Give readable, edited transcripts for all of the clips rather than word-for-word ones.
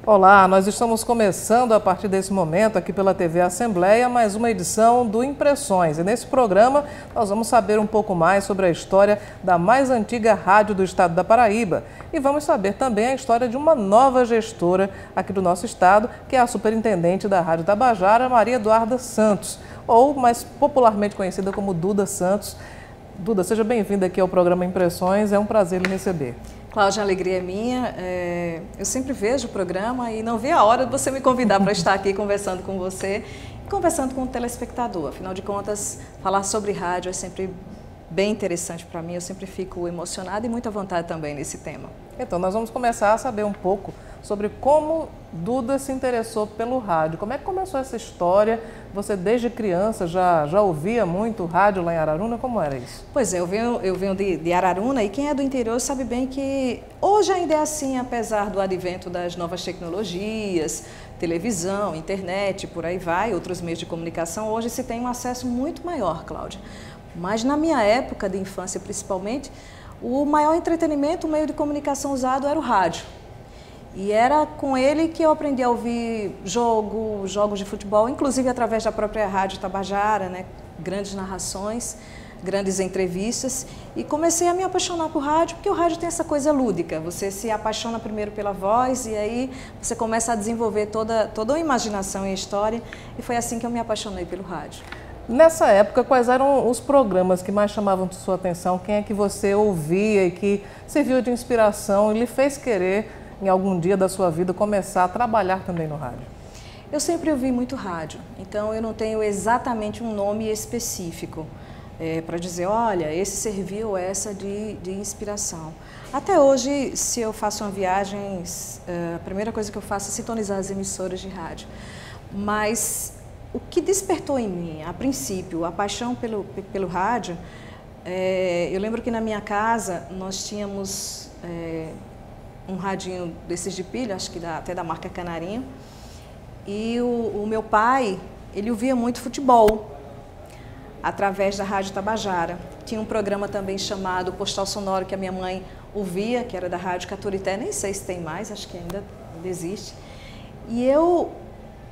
Olá, nós estamos começando a partir desse momento aqui pela TV Assembleia mais uma edição do Impressões. E nesse programa nós vamos saber um pouco mais sobre a história da mais antiga rádio do estado da Paraíba. E vamos saber também a história de uma nova gestora aqui do nosso estado, que é a superintendente da Rádio Tabajara, Maria Eduarda Santos, ou mais popularmente conhecida como Duda Santos. Duda, seja bem-vinda aqui ao programa Impressões, é um prazer lhe receber. Cláudia, a alegria é minha. Eu sempre vejo o programa e não vi a hora de você me convidar para estar aqui conversando com você e conversando com o telespectador. Afinal de contas, falar sobre rádio é sempre bem interessante para mim, eu sempre fico emocionada e muito à vontade também nesse tema. Então, nós vamos começar a saber um pouco sobre como Duda se interessou pelo rádio. Como é que começou essa história? Você, desde criança, já ouvia muito rádio lá em Araruna? Como era isso? Pois é, eu venho de Araruna e quem é do interior sabe bem que hoje ainda é assim, apesar do advento das novas tecnologias, televisão, internet, por aí vai, outros meios de comunicação, hoje se tem um acesso muito maior, Cláudia. Mas na minha época de infância, principalmente, o maior entretenimento, o meio de comunicação usado era o rádio. E era com ele que eu aprendi a ouvir jogos de futebol, inclusive através da própria Rádio Tabajara, né? Grandes narrações, grandes entrevistas. E comecei a me apaixonar por rádio, porque o rádio tem essa coisa lúdica. Você se apaixona primeiro pela voz e aí você começa a desenvolver toda uma imaginação e história. E foi assim que eu me apaixonei pelo rádio. Nessa época, quais eram os programas que mais chamavam sua atenção? Quem é que você ouvia e que serviu de inspiração e lhe fez querer, em algum dia da sua vida, começar a trabalhar também no rádio? Eu sempre ouvi muito rádio, então eu não tenho exatamente um nome específico para dizer, olha, esse serviu essa de inspiração. Até hoje, se eu faço uma viagem, a primeira coisa que eu faço é sintonizar as emissoras de rádio. Mas o que despertou em mim, a princípio, a paixão pelo rádio, eu lembro que na minha casa nós tínhamos um radinho desses de pilha, acho que até da marca Canarinho, e o meu pai, ele ouvia muito futebol, através da Rádio Tabajara. Tinha um programa também chamado Postal Sonoro, que a minha mãe ouvia, que era da Rádio Caturité, nem sei se tem mais, acho que ainda existe. E eu,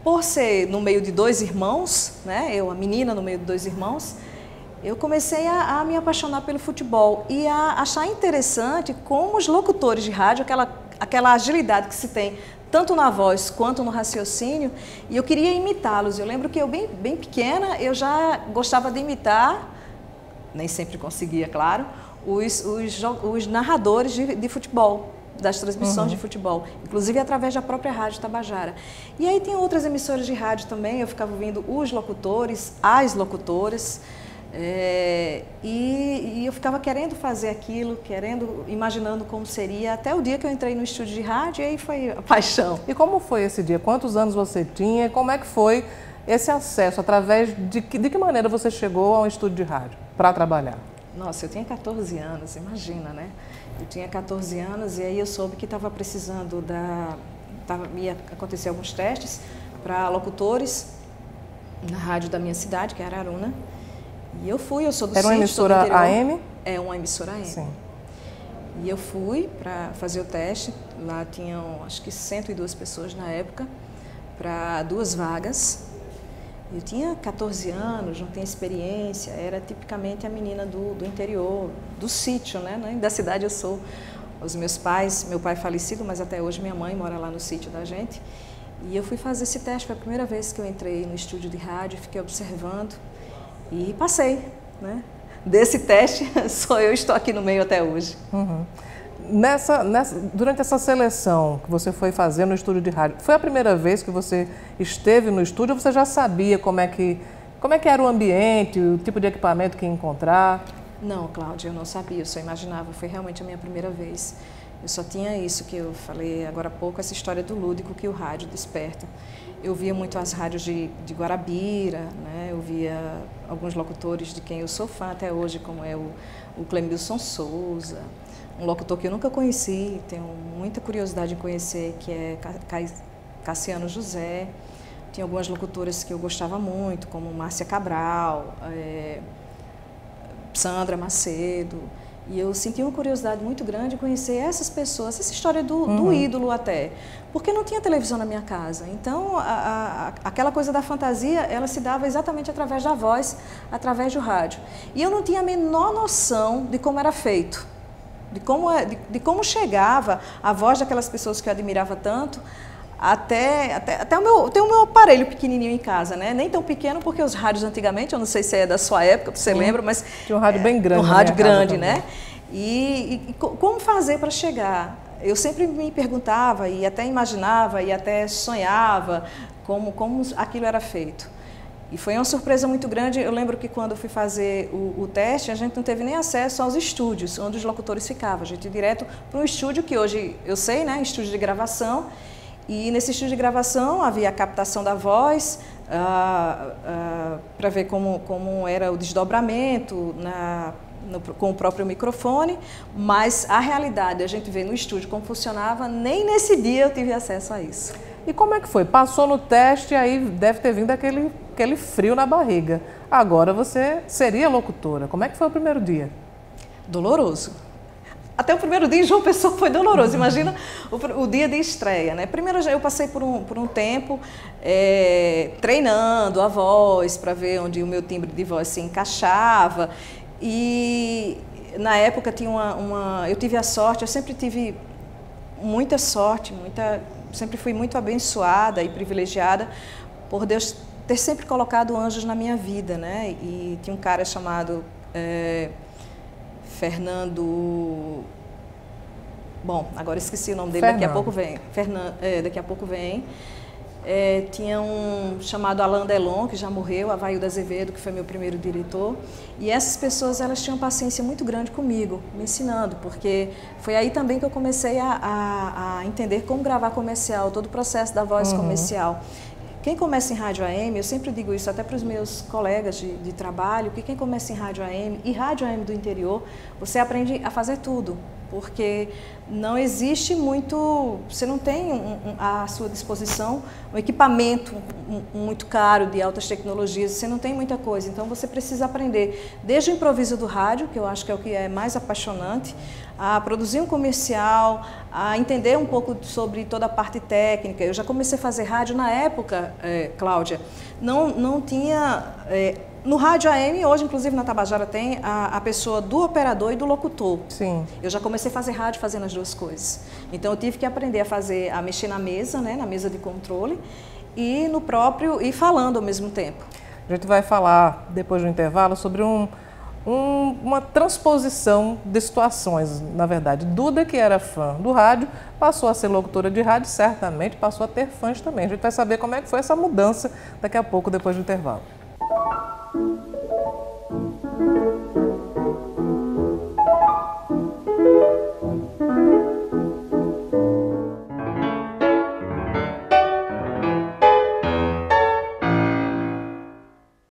por ser no meio de dois irmãos, né, eu, a menina no meio de dois irmãos, eu comecei a me apaixonar pelo futebol e a achar interessante como os locutores de rádio, aquela agilidade que se tem, tanto na voz quanto no raciocínio, e eu queria imitá-los. Eu lembro que eu, bem pequena, eu já gostava de imitar, nem sempre conseguia, claro, os narradores de futebol, das transmissões de futebol, inclusive através da própria Rádio Tabajara. E aí tem outras emissoras de rádio também, eu ficava ouvindo os locutores, as locutoras, e eu ficava querendo fazer aquilo, imaginando como seria, até o dia que eu entrei no estúdio de rádio, e aí foi a paixão. E como foi esse dia? Quantos anos você tinha? Como é que foi esse acesso? Através de que maneira você chegou ao estúdio de rádio para trabalhar? Nossa, eu tinha 14 anos, imagina, né? Eu tinha 14 anos e aí eu soube que estava precisando ia acontecer alguns testes para locutores na rádio da minha cidade, que é Araruna. E eu fui, eu sou do Era uma emissora AM? É uma emissora AM. Sim. E eu fui para fazer o teste, lá tinham acho que 102 pessoas na época, para 2 vagas. Eu tinha 14 anos, não tinha experiência, era tipicamente a menina do interior, do sítio, né? Nem da cidade eu sou. Os meus pais, meu pai falecido, mas até hoje minha mãe mora lá no sítio da gente. E eu fui fazer esse teste, foi a primeira vez que eu entrei no estúdio de rádio, fiquei observando e passei, né? Desse teste, só eu estou aqui no meio até hoje. Uhum. Durante essa seleção que você foi fazer no estúdio de rádio, foi a primeira vez que você esteve no estúdio ou você já sabia como é que era o ambiente, o tipo de equipamento que ia encontrar? Não, Cláudia, eu não sabia, eu só imaginava, foi realmente a minha primeira vez. Eu só tinha isso que eu falei agora há pouco, essa história do lúdico que o rádio desperta. Eu via muito as rádios de Guarabira, né? Eu via alguns locutores de quem eu sou fã até hoje, como é o Clemilson Souza, um locutor que eu nunca conheci, tenho muita curiosidade em conhecer, que é Cassiano José. Tinha algumas locutoras que eu gostava muito, como Márcia Cabral, Sandra Macedo. E eu senti uma curiosidade muito grande de conhecer essas pessoas, essa história do ídolo até. Porque não tinha televisão na minha casa. Então, aquela coisa da fantasia, ela se dava exatamente através da voz, através do rádio. E eu não tinha a menor noção de como era feito, de como chegava a voz daquelas pessoas que eu admirava tanto, até tem o meu aparelho pequenininho em casa, né? Nem tão pequeno, porque os rádios antigamente, eu não sei se é da sua época, você lembra, mas... Tinha um rádio bem grande. Um rádio grande, né? E como fazer para chegar? Eu sempre me perguntava e até imaginava e até sonhava como aquilo era feito. E foi uma surpresa muito grande. Eu lembro que quando eu fui fazer o teste, a gente não teve nem acesso aos estúdios onde os locutores ficavam. A gente ia direto para um estúdio que hoje eu sei, né? Estúdio de gravação. E nesse estúdio de gravação havia a captação da voz, para ver como era o desdobramento com o próprio microfone, mas a realidade, a gente vê no estúdio como funcionava, nem nesse dia eu tive acesso a isso. E como é que foi? Passou no teste, aí deve ter vindo aquele frio na barriga. Agora você seria locutora. Como é que foi o primeiro dia? Doloroso. Até o primeiro dia em João Pessoa foi doloroso. Imagina o dia de estreia, né? Primeiro eu passei por um tempo treinando a voz para ver onde o meu timbre de voz se encaixava. E na época eu tive a sorte, eu sempre tive muita sorte, sempre fui muito abençoada e privilegiada por Deus ter sempre colocado anjos na minha vida, né? E tinha um cara chamado Fernando... Bom, agora esqueci o nome dele, daqui a pouco vem. Daqui a pouco vem. Tinha um chamado Alain Delon, que já morreu, Availdo Azevedo, que foi meu primeiro diretor. E essas pessoas, elas tinham paciência muito grande comigo, me ensinando, porque foi aí também que eu comecei a entender como gravar comercial, todo o processo da voz comercial. Quem começa em rádio AM, eu sempre digo isso até para os meus colegas de trabalho, que quem começa em rádio AM e rádio AM do interior, você aprende a fazer tudo, porque não existe muito, você não tem à sua disposição um equipamento muito caro de altas tecnologias, você não tem muita coisa, então você precisa aprender desde o improviso do rádio, que eu acho que é o que é mais apaixonante, a produzir um comercial, a entender um pouco sobre toda a parte técnica. Eu já comecei a fazer rádio na época, Cláudia, não tinha... No rádio AM, hoje, inclusive na Tabajara, tem a pessoa do operador e do locutor. Sim. Eu já comecei a fazer rádio fazendo as duas coisas. Então, eu tive que aprender a mexer na mesa, né, na mesa de controle, e e falando ao mesmo tempo. A gente vai falar, depois do intervalo, sobre uma transposição de situações, na verdade. Duda, que era fã do rádio, passou a ser locutora de rádio, certamente passou a ter fãs também. A gente vai saber como é que foi essa mudança daqui a pouco, depois do intervalo.